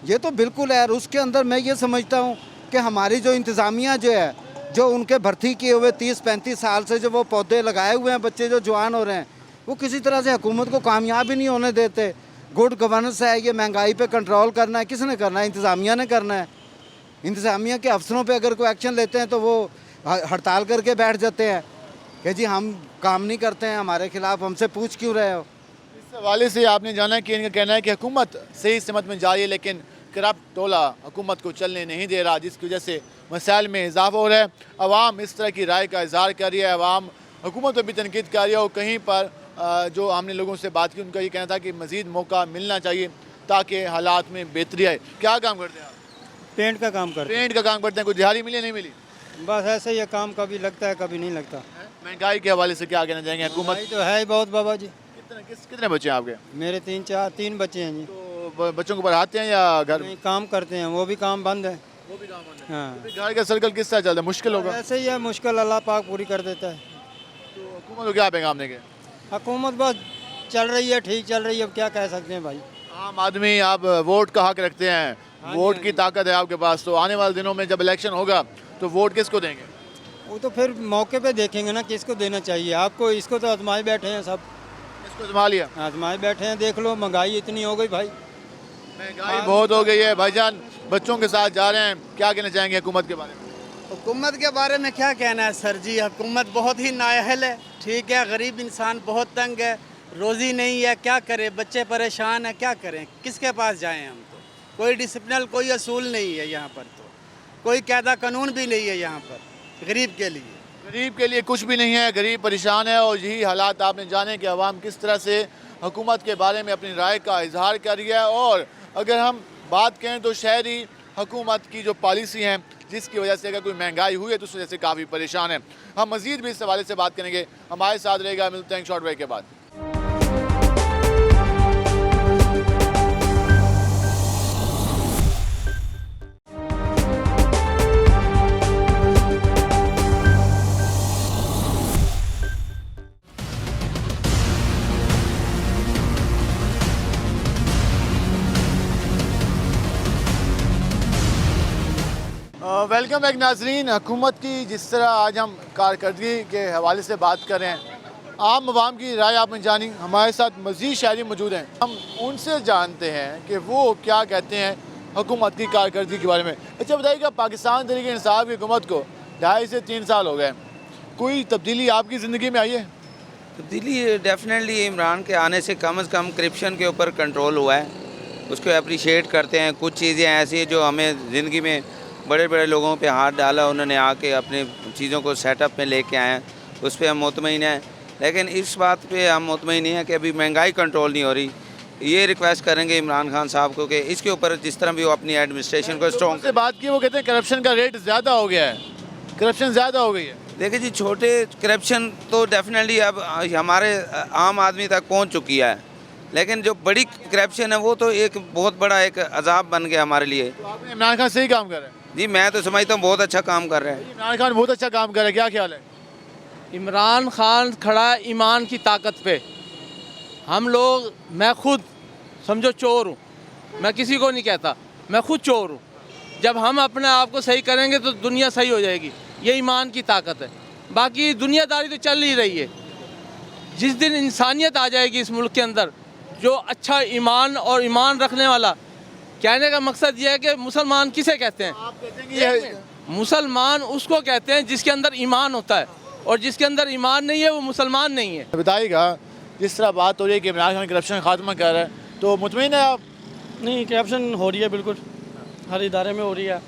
ये तो बिल्कुल है। और उसके अंदर मैं ये समझता हूँ कि हमारी जो इंतज़ामिया जो है, जो उनके भर्ती किए हुए 30-35 साल से जो वो पौधे लगाए हुए हैं, बच्चे जो जवान हो रहे हैं, वो किसी तरह से हुकूमत को कामयाब ही नहीं होने देते। गुड गवर्नेंस है, ये महंगाई पे कंट्रोल करना है, किसने करना है? इंतज़ामिया ने करना है। इंतज़ामिया के अफसरों पे अगर कोई एक्शन लेते हैं तो वो हड़ताल करके बैठ जाते हैं कि जी हम काम नहीं करते हैं, हमारे खिलाफ हमसे पूछ क्यों रहे हो। इस हवाले से आपने जाना कि इनका कहना है कि हुकूमत सही सिमत में जा रही है, लेकिन करप्ट टोला हुकूमत को चलने नहीं दे रहा, जिसकी वजह से मसाइल में इजाफा हो रहा है। अवाम इस तरह की राय का इजहार कर रही है, अवाम हुकूमत पर भी तनकीद कर रही है। और कहीं पर जो हमने लोगों से बात की, उनका ये कहना था कि मज़ीद मौका मिलना चाहिए ताकि हालात में बेहतरी आए। क्या काम करते हैं आप? पेंट का काम करते पेंट का काम करते हैं। कोई दिहाड़ी मिली नहीं मिली? हैं। बस ऐसे ही ये काम कभी लगता है कभी नहीं लगता। महंगाई के हवाले से क्या कहना चाहेंगे? हुकूमत भाई तो है ही बहुत बाबा जी। कितने बच्चे हैं आपके? मेरे 3 बच्चे हैं जी। तो बच्चों को पढ़ाते हैं या घर? नहीं, काम करते हैं, वो भी काम बंद है। वो भी काम बंद है। हाँ, घर का सर्कल किस तरह चलता है? मुश्किल होगा। ऐसे ही है, मुश्किल अल्लाह पाक पूरी कर देता है। तो हुकूमत को क्या पैगाम देंगे? हुकूमत बस चल रही है, ठीक चल रही है, अब क्या कह सकते हैं भाई। आम आदमी, आप वोट का हक रखते हैं, वोट की ताकत है आपके पास, तो आने वाले दिनों में जब इलेक्शन होगा तो वोट किसको देंगे? वो तो फिर मौके पे देखेंगे ना किसको देना चाहिए। आपको इसको तो आजमाए बैठे हैं, सब इसको आजमा लिया। आजमाए बैठे हैं। देख लो महंगाई इतनी हो गई भाई, महंगाई बहुत हो गई है। भाईजान बच्चों के साथ जा रहे हैं, क्या कहना चाहेंगे हुकूमत के बारे में? हुकूमत के बारे में क्या कहना है सर जी, हुकूमत बहुत ही नाअहल है। ठीक है, गरीब इंसान बहुत तंग है, रोज़ी नहीं है, क्या करे, बच्चे परेशान है, क्या करें, किसके पास जाएं हम? तो कोई डिसिप्लिन, कोई असूल नहीं है यहाँ पर, तो कोई कायदा कानून भी नहीं है यहाँ पर गरीब के लिए। गरीब के लिए कुछ भी नहीं है, गरीब परेशान है। और यही हालात आपने जाने कि अवाम किस तरह से हुकूमत के बारे में अपनी राय का इजहार कर रही है। और अगर हम बात करें तो शहरी हुकूमत की जो पॉलिसी हैं, जिसकी वजह से अगर कोई महंगाई हुई है तो उस वजह से काफ़ी परेशान है। हम मज़ीद भी इस हवाले से बात करेंगे, हमारे साथ रहेगा। मिलते हैं शॉर्ट ब्रेक के बाद। वेलकम बैक नाजरीन। हुकूमत की जिस तरह आज हम कारकर्दगी के हवाले से बात कर रहे हैं, आम आवाम की राय आपने जानी। हमारे साथ मज़ीद शायरी मौजूद हैं, हम उनसे जानते हैं कि वो क्या कहते हैं हुकूमत की कारकर्दगी के बारे में। अच्छा बताइएगा, पाकिस्तान तहरीक इंसाफ की हुकूमत को 2.5 से 3 साल हो गए, कोई तब्दीली आपकी ज़िंदगी में आई है? तब्दीली डेफिनेटली इमरान के आने से कम करप्शन के ऊपर कंट्रोल हुआ है, उसको अप्रिशिएट करते हैं। कुछ चीज़ें ऐसी हैं जो हमें ज़िंदगी में बड़े बड़े लोगों पे हाथ डाला, उन्होंने आके अपने चीज़ों को सेटअप में लेके आए हैं, उस पर हम मुतमईन हैं। लेकिन इस बात पे हम मुतमईन नहीं हैं कि अभी महंगाई कंट्रोल नहीं हो रही। ये रिक्वेस्ट करेंगे इमरान खान साहब को कि इसके ऊपर जिस तरह भी वो अपनी एडमिनिस्ट्रेशन को स्ट्रॉन्ग से बात की, वो कहते हैं करप्शन का रेट ज़्यादा हो गया है, करप्शन ज़्यादा हो गई है। देखिए जी, छोटे करप्शन तो डेफिनेटली अब हमारे आम आदमी तक पहुंच चुकी है, लेकिन जो बड़ी करप्शन है वो तो एक बहुत बड़ा एक अजाब बन गया हमारे लिए। तो आपने इमरान खान सही काम कर रहे हैं? जी मैं तो समझता हूँ बहुत अच्छा काम कर रहे हैं। इमरान खान बहुत अच्छा काम कर रहे हैं, क्या ख्याल है? इमरान खान खड़ा है ईमान की ताकत पे। हम लोग, मैं खुद समझो चोर हूँ, मैं किसी को नहीं कहता, मैं खुद चोर हूँ। जब हम अपने आप को सही करेंगे तो दुनिया सही हो जाएगी, ये ईमान की ताकत है। बाकी दुनियादारी तो चल ही रही है। जिस दिन इंसानियत आ जाएगी इस मुल्क के अंदर, जो अच्छा ईमान और ईमान रखने वाला, कहने का मकसद ये है कि मुसलमान किसे कहते हैं? आप कहते हैं मुसलमान उसको कहते हैं जिसके अंदर ईमान होता है, और जिसके अंदर ईमान नहीं है वो मुसलमान नहीं है। बताइएगा, जिस तरह बात हो रही है कि इमरान खान करप्शन खात्मा कर रहा है, तो मुतमईन है आप? नहीं, करप्शन हो रही है, बिल्कुल हर इदारे में हो रही है,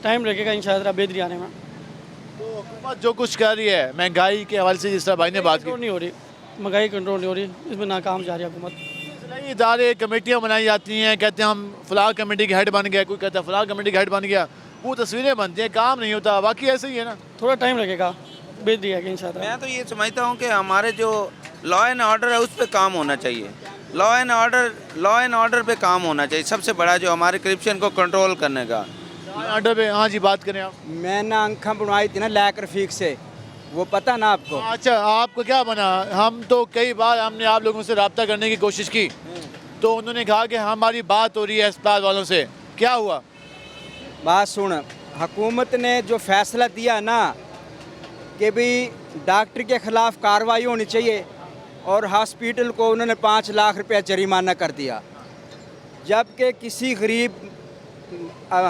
टाइम लगेगा इंशाअल्लाह बेहतरी आने में। तो हुकूमत जो कुछ कर रही है महंगाई के हवाले से, जिस तरह भाई ने बात की, नहीं हो रही, महंगाई कंट्रोल नहीं हो रही, इसमें नाकाम जा रही है हुकूमत। नई इदारे कमेटियाँ बनाई जाती हैं, कहते हैं हम फ़लाह कमेटी के हेड बन गए, कोई कहता है फ़लाह कमेटी का हेड बन गया, वो तस्वीरें बनती हैं, काम नहीं होता। बाकी ऐसे ही है ना, थोड़ा टाइम लगेगा, बेहतरी है इंशाअल्लाह। मैं तो ये समझता हूँ कि हमारे जो लॉ एंड ऑर्डर है उस पर काम होना चाहिए। लॉ एंड ऑर्डर पे काम होना चाहिए, सबसे बड़ा जो हमारे करप्शन को कंट्रोल करने का। ऑर्डर पे, हाँ जी बात करें आप। मैंने आंखें बनवाई थी ना लैक रफीक से, वो पता ना आपको? अच्छा, आपको क्या बना? हम तो कई बार हमने आप लोगों से रब्ता करने की कोशिश की, तो उन्होंने कहा कि हमारी बात हो रही है अस्पताल वालों से। क्या हुआ? बात सुन, हुकूमत ने जो फैसला दिया ना कि भाई डॉक्टर के ख़िलाफ़ कार्रवाई होनी चाहिए, और हॉस्पिटल को उन्होंने 5 लाख रुपया जरिमाना कर दिया, जबकि किसी गरीब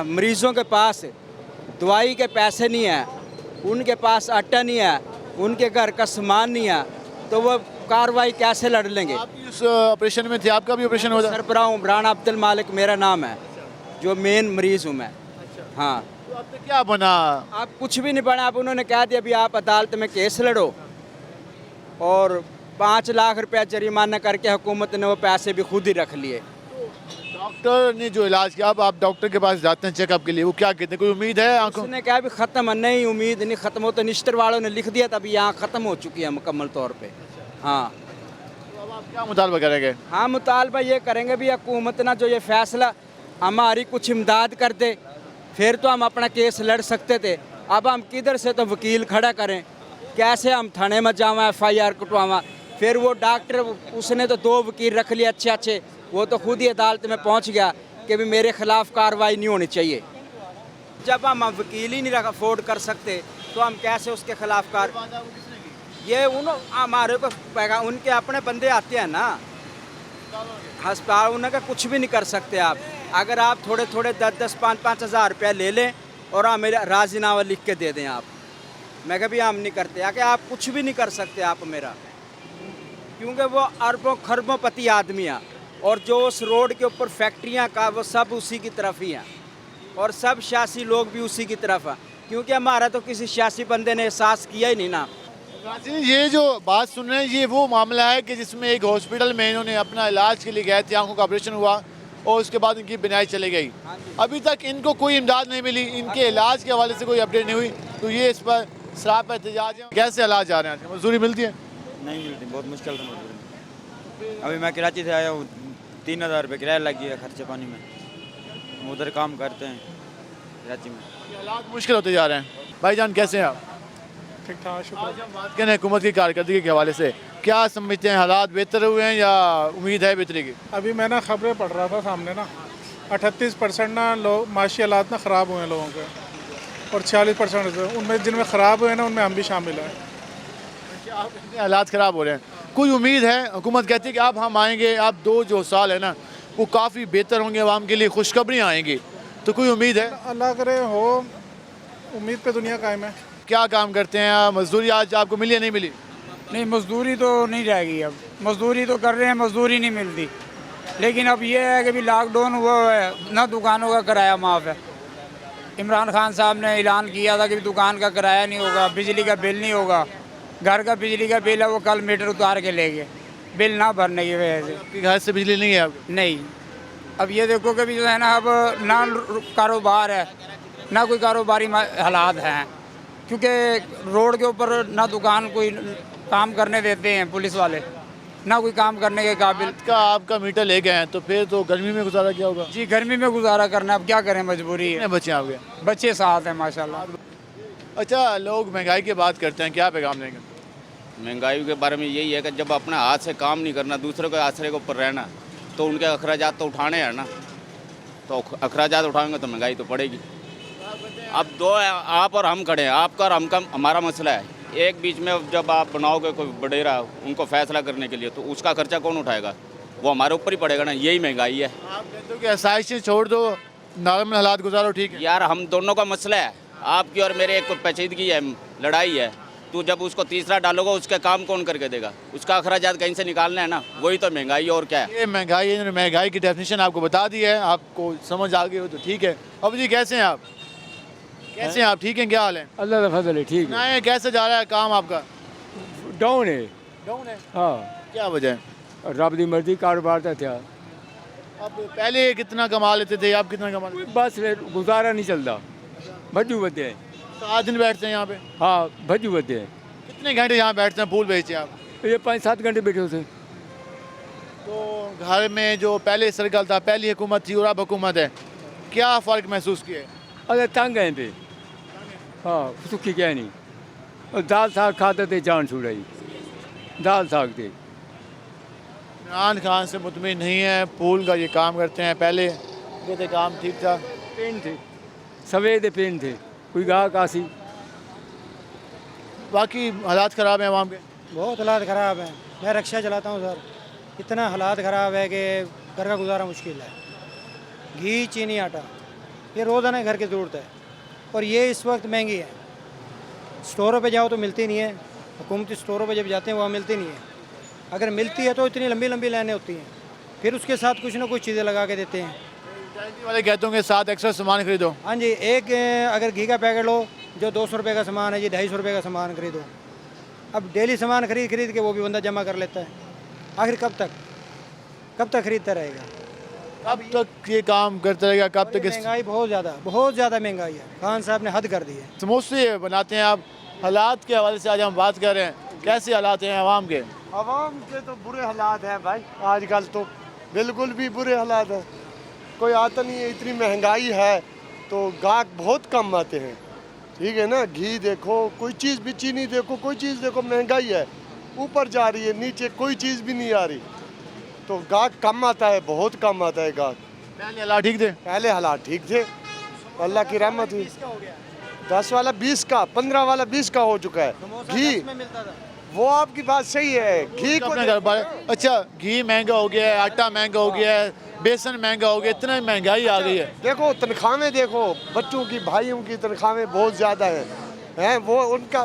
मरीज़ों के पास दवाई के पैसे नहीं हैं, उनके पास आटा नहीं है, उनके घर का सामान नहीं है, तो वो कार्रवाई कैसे लड़ लेंगे? आप भी उस ऑपरेशन में थे, आपका भी ऑपरेशन हुआ था? सरबराह उमरान अब्दुल मालिक मेरा नाम है, जो मेन मरीज़ हूँ मैं। हाँ, तो अब तो क्या बना? आप कुछ भी नहीं बना। आप उन्होंने कह दिया अभी आप अदालत में केस लड़ो, और 5 लाख रुपया जरिमाना करके हुकूमत ने वो पैसे भी खुद ही रख लिए। डॉक्टर ने जो इलाज किया, अब आप डॉक्टर के पास जाते हैं चेकअप के लिए, वो क्या कहते हैं, कोई उम्मीद है आंखों? उसने कहा भी ख़त्म, नहीं उम्मीद नहीं ख़त्म हो, तो निश्तर वालों ने लिख दिया तभी यहाँ ख़त्म हो चुकी है मुकम्मल तौर पे। हाँ, तो अब आप क्या मुतालबा करेंगे? हाँ, मुतालबा ये करेंगे भी हुकूमत ना जो ये फ़ैसला हमारी कुछ इमदाद कर दे, फिर तो हम अपना केस लड़ सकते थे। अब हम किधर से तो वकील खड़ा करें, कैसे हम थाने में जावा FIR कटवावा? फिर वो डॉक्टर, उसने तो 2 वकील रख लिए अच्छे, वो तो खुद ही अदालत में पहुंच गया कि भी मेरे ख़िलाफ़ कार्रवाई नहीं होनी चाहिए। जब हम वकील ही नहीं अफोर्ड कर सकते तो हम कैसे उसके ख़िलाफ़ ये हमारे को पैगा, उनके अपने बंदे आते हैं ना अस्पताल, उन्हें कुछ भी नहीं कर सकते आप। अगर आप थोड़े 10-10, 5-5 हज़ार रुपया ले लें और आप मेरा राजीनामा लिख के दे दें आप, मैं कभी हम नहीं करते, आके आप कुछ भी नहीं कर सकते आप मेरा, क्योंकि वो अरबों खरबों पति आदमी है, और जो उस रोड के ऊपर फैक्ट्रियाँ का वो सब उसी की तरफ ही हैं, और सब सियासी लोग भी उसी की तरफ हैं, क्योंकि हमारा तो किसी सियासी बंदे ने एहसास किया ही नहीं ना। ये जो बात सुन रहे हैं, ये वो मामला है कि जिसमें एक हॉस्पिटल में इन्होंने अपना इलाज के लिए गए थे, आंखों का ऑपरेशन हुआ और उसके बाद इनकी बिनाई चली गई। अभी तक इनको कोई इमदाद नहीं मिली, इनके इलाज के हवाले से कोई अपडेट नहीं हुई, तो ये इस पर सराप एहतजाज है। कैसे इलाज जा रहे हैं? मजदूरी मिलती है? नहीं मिलती, बहुत मुश्किल से मजदूरी। अभी मैं कराची से आया हूँ, 3000 रुपये किराया लग गया खर्चे पानी में, उधर काम करते हैं कराची में। हालात मुश्किल होते जा रहे हैं। भाईजान कैसे हैं आप? ठीक ठाक, शुक्र। आज हम बात करें हुकूमत की कारकर्दगी के हवाले से, क्या समझते हैं, हालात बेहतर हुए हैं या उम्मीद है बेहतरी की? अभी मैं ना खबरें पढ़ रहा था सामने ना, 38% ना लोग माशी हालात ना ख़राब हुए हैं लोगों के, और 46% उनमें जिनमें ख़राब हुए हैं ना उनमें हम भी शामिल हैं। हालात ख़राब हो रहे हैं, कोई उम्मीद है? हुकूमत कहती है कि अब हम आएंगे, अब 2 जो साल है ना वो काफ़ी बेहतर होंगे, आवाम के लिए खुशखबरियाँ आएंगी, तो कोई उम्मीद है? अल्लाह करे हो, उम्मीद पे दुनिया कायम है। क्या काम करते हैं आप? मजदूरी आज आपको मिली या नहीं मिली? नहीं, मजदूरी तो नहीं रहेगी, अब मजदूरी तो कर रहे हैं, मजदूरी नहीं मिलती, लेकिन अब ये है कि भी लॉकडाउन हुआ है ना, दुकानों का किराया माफ़ है। इमरान खान साहब ने ऐलान किया था कि दुकान का किराया नहीं होगा, बिजली का बिल नहीं होगा, घर का बिजली का बिल है वो कल मीटर उतार के ले गए, बिल ना भरने की वजह से। आपके घर से बिजली नहीं है आपको? नहीं, अब ये देखो कि भी जो है ना, अब ना कारोबार है ना कोई कारोबारी हालात हैं, क्योंकि रोड के ऊपर ना दुकान कोई काम करने देते हैं पुलिस वाले, ना कोई काम करने के काबिल। का आपका मीटर ले गए हैं, तो फिर तो गर्मी में गुजारा क्या होगा? जी, गर्मी में गुजारा करना, अब क्या करें, मजबूरी है। कितने बच्चे आपके? बच्चे 7 हैं माशाल्लाह। अच्छा, लोग महंगाई की बात करते हैं, क्या पैगाम लेंगे? महंगाई के बारे में यही है कि जब अपने हाथ से काम नहीं करना, दूसरों के आश्रय के ऊपर रहना, तो उनके अखराजात तो उठाने हैं ना, तो अखराजात उठाएंगे तो महंगाई तो पड़ेगी। अब 2 आप और हम खड़े हैं, आपका और हम का हमारा मसला है, एक बीच में जब आप बनाओगे कोई बडेरा उनको फैसला करने के लिए, तो उसका खर्चा कौन उठाएगा? वो हमारे ऊपर ही पड़ेगा ना, यही महंगाई है। आप कहते हो कि आसाइशें छोड़ दो, नॉर्मल हालात गुजारो, ठीक है? यार हम दोनों का मसला है, आपकी और मेरे एक पेचीदगी है, लड़ाई है, तो जब उसको तीसरा डालोगे उसका काम कौन करके देगा? उसका अखराजात कहीं से निकालना है ना, वही तो महंगाई है, और क्या है? ये महंगाई है, महंगाई की डेफिनेशन आपको बता दी है, आपको समझ आ गई हो तो ठीक है। अब जी कैसे हैं आप? कैसे हैं आप? ठीक हैं? क्या हाल है? अल्लाह का फजल है, ठीक है। नहीं, कैसे जा रहा है काम आपका? डाउन है। डाउन है? हाँ। क्या वजह है? रब दी मर्जी कारोबार था क्या। अब पहले कितना कमा लेते थे, आप कितना कमा लेते? बस गुजारा नहीं चलता, भज्जू बदे हैं। 7 दिन बैठते हैं यहाँ पे? हाँ, भज्जू बदे हैं। कितने घंटे यहाँ बैठते हैं? फूल बेचे आप? ये 5-7 घंटे बैठे होते। तो घर में जो पहले सर्कल था, पहली हुकूमत थी और अब हुकूमत है, क्या फ़र्क महसूस किए? अरे तंग हैं पे, हाँ सुखी क्या नहीं। और दाल साग खाते थे जान छुड़ाई, दाल साग थे। इमरान खान से मुतमिन नहीं है, पूल का ये काम करते हैं, पहले कहते काम ठीक था। पेन थे, सवेरे पेन थे, कोई गाहक आसी। बाकी हालात ख़राब हैं आवाम के। बहुत हालात ख़राब हैं। मैं रिक्शा चलाता हूँ सर, इतना हालात ख़राब है कि घर का गुजारा मुश्किल है। घी, चीनी, आटा ये रोज़ाना घर की ज़रूरत है और ये इस वक्त महंगी है। स्टोरों पे जाओ तो मिलती नहीं है, हुकूमती स्टोरों पे जब जाते हैं वहाँ मिलती नहीं है। अगर मिलती है तो इतनी लंबी लंबी लाइनें होती हैं, फिर उसके साथ कुछ ना कुछ चीज़ें लगा के देते हैं। वाले कहते होंगे साथ एक्स्ट्रा सामान खरीदो। हाँ जी, एक अगर घी का पैकेट लो जो 200 रुपये का सामान है जी 250 रुपये का सामान खरीदो। अब डेली सामान खरीद के वो भी बंदा जमा कर लेता है। आखिर कब तक खरीदता रहेगा? कब तक ये काम करता रहेगा? कब तक? महंगाई बहुत ज़्यादा महंगाई है। खान साहब ने हद कर दी है। समोसे बनाते हैं आप, हालात के हवाले से आज हम बात कर रहे हैं, कैसे हालात हैं आवाम के? आवाम के तो बुरे हालात हैं भाई, आजकल तो बिल्कुल भी बुरे हालात हैं। कोई आता नहीं है, इतनी महंगाई है तो गाहक बहुत कम आते हैं। ठीक है ना, घी देखो, कोई चीज़ भी, चीनी देखो, कोई चीज़ देखो, महंगाई है, ऊपर जा रही है, नीचे कोई चीज़ भी नहीं आ रही, तो गाहक कम आता है, बहुत कम आता है गाहक। पहले हालात ठीक थे? पहले हालात ठीक थे, अल्लाह की रहमत हुई। 10 वाला 20 का, 15 वाला 20 का हो चुका है। घी वो आपकी बात सही है, घी को अच्छा, घी महंगा हो गया है, आटा महंगा हो गया है, बेसन महंगा हो गया, इतना महंगाई आ गई है। देखो तनख्वाहें देखो, बच्चों की, भाइयों की तनख्वाहें बहुत ज़्यादा हैं। वो उनका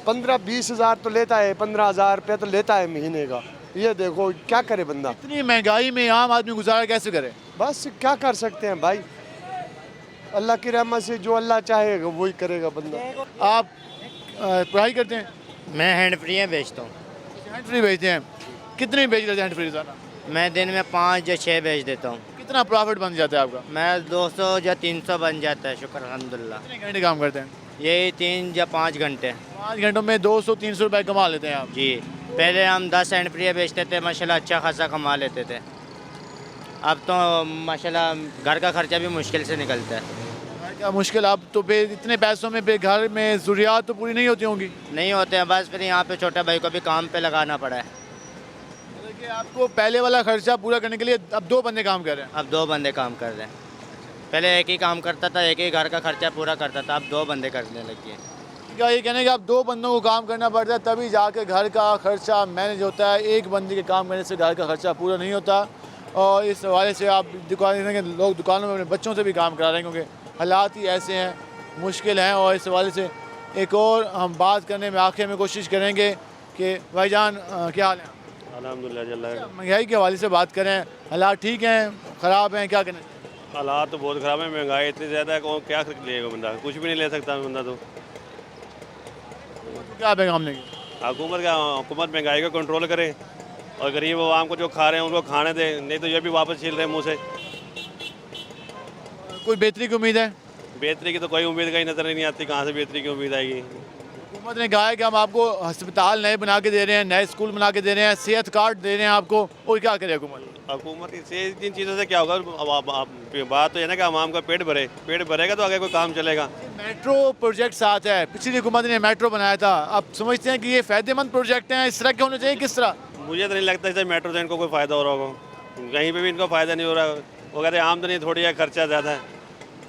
15-20 हज़ार तो लेता है, 15,000 रुपये तो लेता है महीने का। ये देखो क्या करे बंदा, इतनी महंगाई में आम आदमी गुजारा कैसे करे? बस क्या कर सकते हैं भाई, अल्लाह की रहमत से जो अल्लाह चाहेगा वही करेगा बंदा। आप पढ़ाई करते हैं? मैं हैंड फ्री बेचता हूँ। हैंड फ्री बेचते हैं? कितने बेच रहे हैं हैंड फ्री रोजाना? मैं दिन में 5 या 6 बेच देता हूँ। कितना प्रॉफिट बन जाता है आपका? मैं 200 या 300 बन जाता है, शुक्र अल्हम्दुलिल्लाह। कितने घंटे काम करते हैं? यही 3 या 5 घंटे। 5 घंटों में 200-300 रुपए कमा लेते हैं आप? जी, पहले हम 10 हैंड फ्री बेचते थे, माशाल्लाह अच्छा खासा कमा लेते थे। अब तो माशाल्लाह घर का खर्चा भी मुश्किल से निकलता है। क्या मुश्किल? आप तो फिर इतने पैसों में फिर घर में ज़रूरियात तो पूरी नहीं होती होंगी? नहीं होते हैं, बस फिर यहाँ पे छोटे भाई को भी काम पे लगाना पड़ा है। देखिए, आपको पहले वाला खर्चा पूरा करने के लिए अब 2 बंदे काम कर रहे हैं? अब 2 बंदे काम कर रहे हैं। पहले एक ही काम करता था, एक ही घर का खर्चा पूरा करता था, अब 2 बंदे करने लगे। क्या ये कहने कि अब 2 बंदों को काम करना पड़ता है तभी जाके घर का खर्चा मैनेज होता है? एक बंदे के काम करने से घर का खर्चा पूरा नहीं होता। और इस हवाले से आप लोग दुकानों में अपने बच्चों से भी काम करा रहे हैं क्योंकि हालात ही ऐसे हैं, मुश्किल हैं। और इस हवाले से एक और हम बात करने में आखिर में कोशिश करेंगे कि भाईजान क्या हाल है? अल्हम्दुलिल्लाह। महंगाई के हवाले से बात करें, हालात ठीक हैं, ख़राब हैं, क्या करें? हालात तो बहुत ख़राब है, महंगाई इतनी ज़्यादा है, कौन क्या लेगा बंदा, कुछ भी नहीं ले सकता बंदा। तो क्या पैगाम देंगे? हुकूमत महंगाई को कंट्रोल करे और गरीब आवाम को जो खा रहे हैं उनको खाने दें, नहीं तो ये भी वापस छील रहे हैं मुँह से। कोई बेहतरी की उम्मीद है? बेहतरी की तो कोई उम्मीद कहीं नज़र नहीं आती, कहाँ से बेहतरी की उम्मीद आएगी? हुकूमत ने कहा है कि हम आपको अस्पताल नए बना के दे रहे हैं, नए स्कूल बना के दे रहे हैं, सेहत कार्ड दे रहे हैं आपको, और क्या करे हुकूमत? हुकूमत से जिन चीज़ों से क्या होगा, बात तो है ना कि आवाम का पेट भरेगा तो आगे कोई काम चलेगा। मेट्रो प्रोजेक्ट साथ है, पिछली हुकूमत ने मेट्रो बनाया था, अब समझते हैं कि ये फ़ायदेमंद प्रोजेक्ट हैं, इस तरह के होने चाहिए? किस तरह? मुझे तो नहीं लगता इससे मेट्रो से इनको कोई फ़ायदा हो रहा होगा, कहीं पे भी इनको फ़ायदा नहीं हो रहा। वो कहते हैं आमदनी थोड़ी है, खर्चा ज़्यादा है,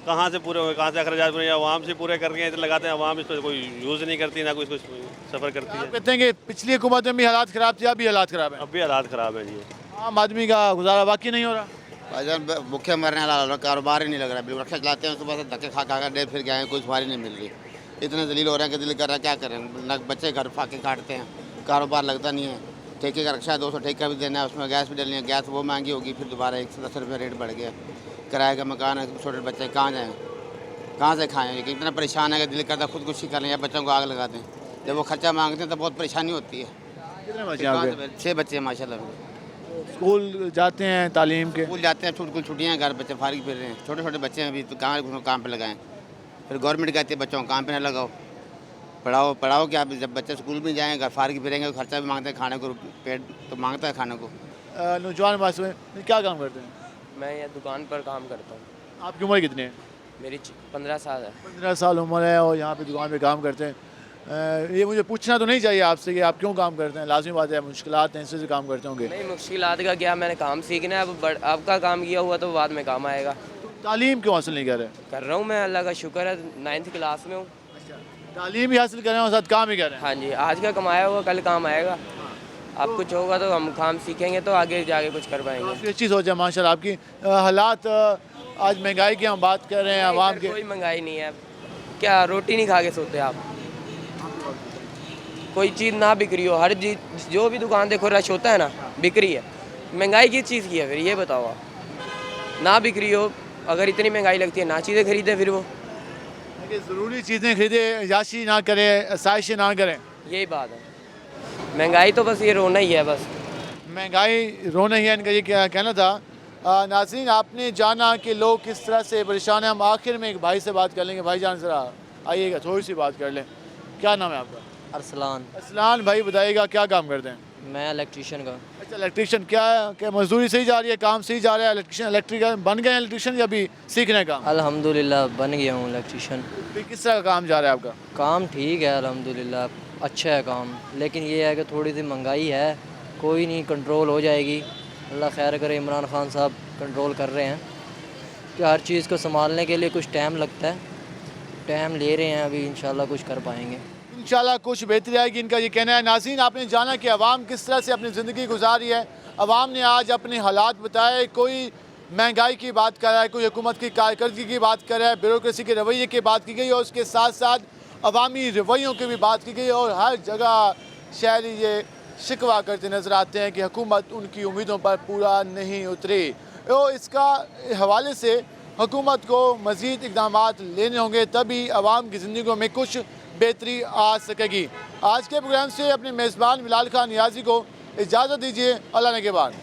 कहाँ से पूरे कहाँ से अखराजात पूरे आवाम से पूरे करके इधर लगाते हैं, आवाम इस पर कोई यूज़ नहीं करती, ना कोई सफ़र करती है। कहते हैं कि पिछली हुकूमत में भी हालात ख़राब थे, अभी हालात ख़राब है? अब भी हालात ख़राब है जी। आम आदमी का गुजारा बाकी नहीं हो रहा? भाईजान भूखे मरने वाला कारोबार ही नहीं लग रहा है। रिक्शा चलाते हैं सुबह से धक्के खा खा कर फिर गए, कोई सवारी नहीं मिल रही, इतने जलील हो रहे हैं कि दिल कर रहा है क्या करें। न बच्चे घर फाके काटते हैं, कारोबार लगता नहीं है। ठेके का रिक्शा 200 ठेका भी देना है, उसमें गैस भी डलनी है, गैस वो महंगी होगी, फिर दोबारा 110 रुपये रेट बढ़ गया। किराए का मकान है, छोटे बच्चे कहाँ जाएँ, कहाँ से खाएँ? लेकिन इतना परेशान है कि दिल करता खुदकुशी कर लें या बच्चों को आग लगा दें। जब वो खर्चा मांगते हैं तो बहुत परेशानी होती है। कितने बच्चे? 6 बच्चे माशाल्लाह। स्कूल जाते हैं, तालीम के? स्कूल जाते हैं, छुट्टियाँ, घर बच्चे फारिग फिर रहे हैं, छोटे छोटे बच्चे हैं अभी, तो कहाँ काम पे लगाएं? फिर गवर्नमेंट कहती है बच्चों को काम पे ना लगाओ, पढ़ाओ क्या? जब बच्चे स्कूल में जाएँ, घर फारिग फिरेंगे, खर्चा भी मांगते हैं, खाने को पेट तो मांगता है खाने को, नौजवान मासूम हैं, क्या काम करते हैं? मैं ये दुकान पर काम करता हूँ। आपकी उम्र कितनी है? मेरी 15 साल है। 15 साल उम्र है और यहाँ पे दुकान पे काम करते हैं। ये मुझे पूछना तो नहीं चाहिए आपसे कि आप क्यों काम करते हैं, लाजमी बात है मुश्किलात हैं इससे काम करते होंगे। नहीं, मुश्किलात का क्या, मैंने काम सीखना है। अब आपका काम किया हुआ तो बाद में काम आएगा। तालीम क्यों हासिल नहीं कर रहे? कर रहा हूँ मैं, अल्लाह का शुक्र है, 9th क्लास में हूँ। तालीम भी हासिल कर रहे हैं और साथ काम भी कर रहे हैं? हाँ जी, आज का कमाया हुआ कल काम आएगा। अब कुछ होगा तो हम काम सीखेंगे तो आगे जाके कुछ कर पाएंगे। काफ़ी अच्छी सोच है माशाल्लाह आपकी। हालात आज महंगाई की हम बात कर रहे हैं, आवाम के कोई महंगाई नहीं है। क्या रोटी नहीं खा के सोते आप? कोई चीज़ ना बिक्री हो, हर चीज जो भी दुकान देखो रश होता है ना, बिक्री है। महंगाई किस चीज़ की है फिर ये बताओ आप? ना बिक्री हो, अगर इतनी महंगाई लगती है ना चीज़ें खरीदे फिर वो। ज़रूरी चीज़ें खरीदे, याशी ना करें, आसाइशें ना करें, यही बात है। महंगाई तो बस ये रोना ही है, बस महंगाई रोना ही है, इनका ये क्या कहना था। नाज़रीन, आपने जाना कि लोग किस तरह से परेशान हैं। हम आखिर में एक भाई से बात कर लेंगे। भाईजान ज़रा आइएगा, थोड़ी सी बात कर लें। क्या नाम है आपका? अरसलान। अरसलान भाई, बताइएगा क्या काम करते हैं? मैं इलेक्ट्रीशियन का। अच्छा, इलेक्ट्रीशियन। क्या मजदूरी सही जा रही है, काम सही जा रहा है? इलेक्ट्रीशियन इलेक्ट्रिकल बन गए हैं इलेक्ट्रीशियन या अभी सीखने का? अल्हम्दुलिल्लाह बन गया हूँ इलेक्ट्रीशियन। किस तरह का काम जा रहा है आपका? काम ठीक है अल्हम्दुलिल्लाह, अच्छा है काम, लेकिन ये है कि थोड़ी सी महंगाई है। कोई नहीं, कंट्रोल हो जाएगी, अल्लाह खैर करे। इमरान खान साहब कंट्रोल कर रहे हैं कि हर चीज़ को संभालने के लिए कुछ टाइम लगता है, टाइम ले रहे हैं, अभी इंशाल्लाह कुछ कर पाएंगे। इंशाल्लाह कुछ बेहतरी आएगी, इनका ये कहना है। नाज़रीन, आपने जाना कि अवाम किस तरह से अपनी ज़िंदगी गुजारी है। अवाम ने आज अपने हालात बताए। कोई महंगाई की बात कर रहा है, कोई हुकूमत की कारकर्दगी की बात कर रहा है, ब्यूरोक्रेसी के रवैये की बात की गई और उसके साथ साथ अवामी रवैयों की भी बात की गई। और हर जगह शहरी ये शिकवा करते नज़र आते हैं कि हुकूमत उनकी उम्मीदों पर पूरा नहीं उतरी। तो इसका हवाले से हुकूमत को मज़ीद इक़दाम लेने होंगे, तभी अवाम की ज़िंदगी में कुछ बेहतरी आ सकेगी। आज के प्रोग्राम से अपने मेज़बान बिलाल खान नियाज़ी को इजाज़त दीजिए। अल्लाह ने के बाद।